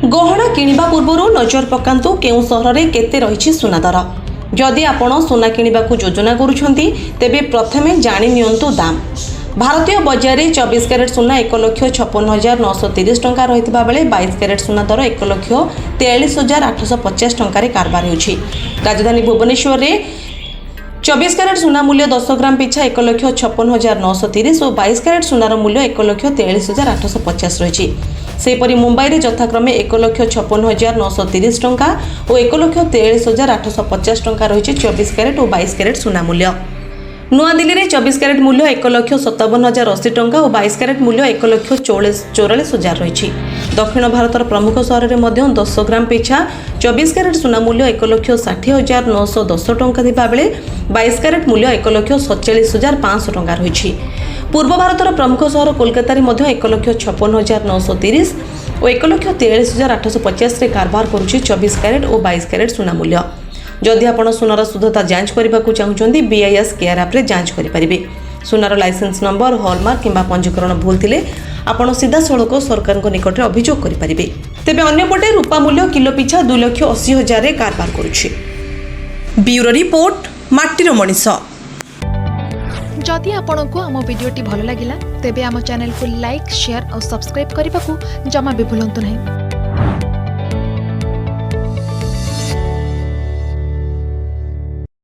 गहना किनिबा पूर्वरु नजर पकांतु केउ सहर रे केते रहिछि सुना दर। जदि आपण सुना किनिबाकू योजना करूछंती तेबे प्रथमे जानि नियंतु दाम। भारतीय बजार में 24 कैरेट सुना 1,56,930 टंका रहितबा बेले 22 कैरेट सुना दर 1,43,850 टंका कारबार होछि। राजधानी भुवनेश्वर रे 24 कैरेट सुना मूल्य 10 ग्राम पिछा 1,56,930 और 22 कैरेट सुनार मूल्य 1,43,850 रही। सेपरी मुंबई में यथाक्रमे 1,56,930 टंका और 1,43,850 टंका रही 24 कैरेट और 22 कैरेट सुना मूल्य। नूआ दिल्ली में 24 कैरेट मूल्य 1,57,080 टंका और 22 कैरेट मूल्य 1,44,000 रही। दक्षिण भारतर प्रमुख सहर में 10 ग्राम पिछा 24 कैरेट सुना मूल्य 1,60,910 टंका थिबा बेले 22 कैरेट मूल्य 1,47,500 टंका रही। पूर्व भारतर प्रमुख सहर कोलकाता में 1,56,930 और 1,43,850 कारबार करुछि 24 कैरेट और 22 कैरेट सुना मूल्य। जदि आपण सुनार शुद्धता जांच करने को चाहते BIS केयर ऐप रे जांच करेंगे। सुनार लाइसेंस नंबर हॉलमार्क किंबा पंजीकरण भूल थिले आपण सीधा सड़क सरकार निकट में अभियोग करेंगे। तेबे अन्यपटे रूपा मूल्य किलो पिछा 2,80,000 कारबार करुछि। ब्यूरो रिपोर्ट माटीर मनीष। जदि आपंक आम भिडी भल लगा तेब आम चैनल को लाइक शेयर और सब्सक्राइब करने को जमा भी भूलु नहीं।